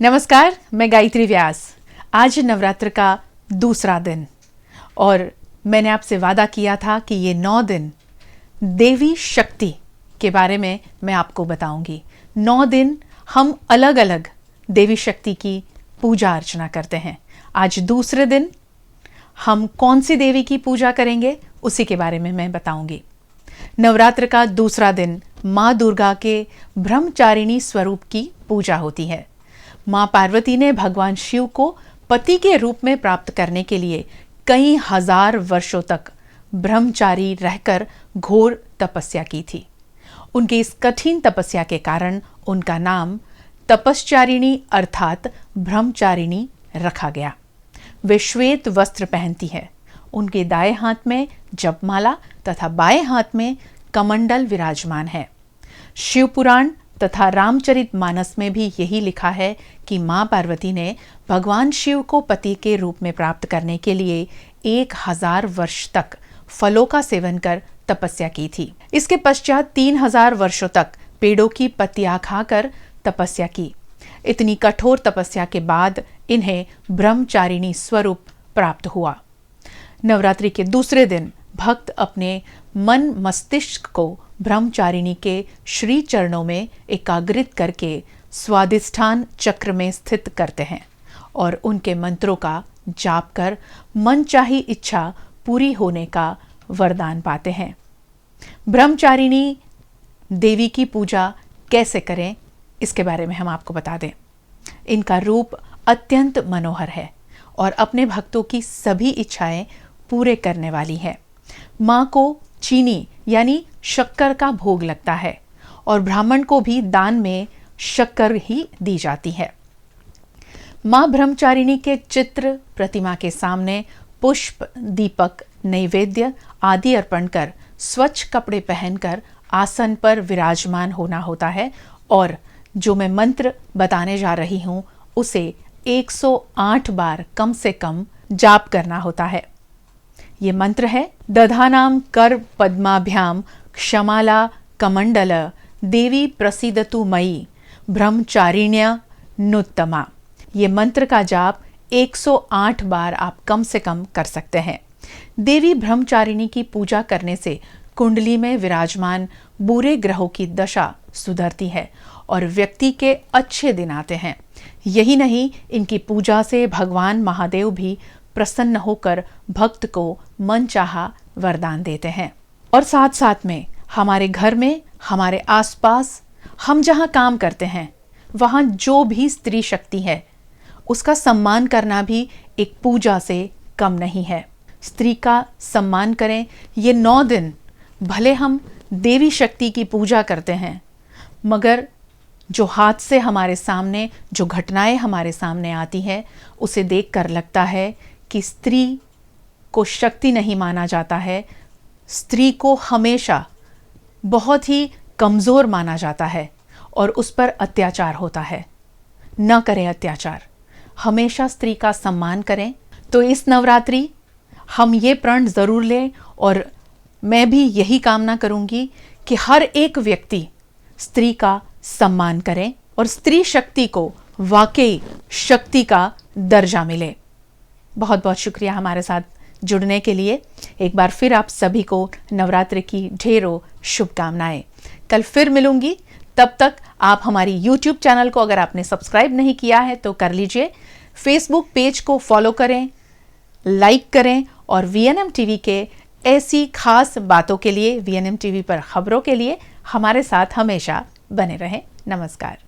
नमस्कार, मैं गायत्री व्यास। आज नवरात्र का दूसरा दिन और मैंने आपसे वादा किया था कि ये 9 दिन देवी शक्ति के बारे में मैं आपको बताऊंगी। 9 दिन हम अलग अलग देवी शक्ति की पूजा अर्चना करते हैं। आज दूसरे दिन हम कौन सी देवी की पूजा करेंगे उसी के बारे में मैं बताऊंगी। नवरात्र का दूसरा दिन माँ दुर्गा के ब्रह्मचारिणी स्वरूप की पूजा होती है। माँ पार्वती ने भगवान शिव को पति के रूप में प्राप्त करने के लिए कई हजार वर्षों तक ब्रह्मचारी रहकर घोर तपस्या की थी। उनकी इस कठिन तपस्या के कारण उनका नाम तपश्चारिणी अर्थात ब्रह्मचारिणी रखा गया। वे श्वेत वस्त्र पहनती है। उनके दाएं हाथ में जपमाला तथा बाएं हाथ में कमंडल विराजमान है। शिव पुराण तथा रामचरितमानस में भी यही लिखा है कि मां पार्वती ने भगवान शिव को पति के रूप में प्राप्त करने के लिए 1000 वर्ष तक फलों का सेवन कर तपस्या की थी। इसके पश्चात 3000 वर्षों तक पेड़ों की पत्तियां खाकर तपस्या की। इतनी कठोर तपस्या के बाद इन्हें ब्रह्मचारिणी स्वरूप प्राप्त हुआ। नवरात्रि के दूसरे दिन भक्त अपने मन मस्तिष्क को ब्रह्मचारिणी के श्री चरणों में एकाग्रित करके स्वादिष्ठान चक्र में स्थित करते हैं और उनके मंत्रों का जाप कर मनचाही इच्छा पूरी होने का वरदान पाते हैं। ब्रह्मचारिणी देवी की पूजा कैसे करें इसके बारे में हम आपको बता दें। इनका रूप अत्यंत मनोहर है और अपने भक्तों की सभी इच्छाएं पूरे करने वाली है। माँ को चीनी यानी शक्कर का भोग लगता है और ब्राह्मण को भी दान में शक्कर ही दी जाती है। माँ ब्रह्मचारिणी के चित्र प्रतिमा के सामने पुष्प, दीपक, नैवेद्य आदि अर्पण कर स्वच्छ कपड़े पहनकर आसन पर विराजमान होना होता है और जो मैं मंत्र बताने जा रही हूँ उसे 108 बार कम से कम जाप करना होता है। ये मंत्र है दधानाम कर पद्माभ्याम क्षमाला कमंडल देवी प्रसीदतु मयि ब्रह्मचारिण्य नुत्तमा। ये मंत्र का जाप 108 बार आप कम से कम कर सकते हैं। देवी ब्रह्मचारिणी की पूजा करने से कुंडली में विराजमान बुरे ग्रहों की दशा सुधरती है और व्यक्ति के अच्छे दिन आते हैं। यही नहीं, इनकी पूजा से भगवान महादेव भी प्रसन्न होकर भक्त को मनचाहा वरदान देते हैं। और साथ साथ में हमारे घर में, हमारे आसपास, हम जहाँ काम करते हैं वहाँ जो भी स्त्री शक्ति है उसका सम्मान करना भी एक पूजा से कम नहीं है। स्त्री का सम्मान करें। ये 9 दिन भले हम देवी शक्ति की पूजा करते हैं मगर जो हादसे हमारे सामने, जो घटनाएं हमारे सामने आती है उसे देखकर लगता है कि स्त्री को शक्ति नहीं माना जाता है। स्त्री को हमेशा बहुत ही कमज़ोर माना जाता है और उस पर अत्याचार होता है। न करें अत्याचार, हमेशा स्त्री का सम्मान करें। तो इस नवरात्रि हम ये प्रण ज़रूर लें और मैं भी यही कामना करूंगी कि हर एक व्यक्ति स्त्री का सम्मान करें और स्त्री शक्ति को वाकई शक्ति का दर्जा मिले। बहुत बहुत शुक्रिया हमारे साथ जुड़ने के लिए। एक बार फिर आप सभी को नवरात्रि की ढेरों शुभकामनाएं। कल फिर मिलूंगी, तब तक आप हमारी YouTube चैनल को अगर आपने सब्सक्राइब नहीं किया है तो कर लीजिए। Facebook पेज को फॉलो करें, लाइक करें और VNM TV के ऐसी खास बातों के लिए, VNM TV पर खबरों के लिए हमारे साथ हमेशा बने रहें। नमस्कार।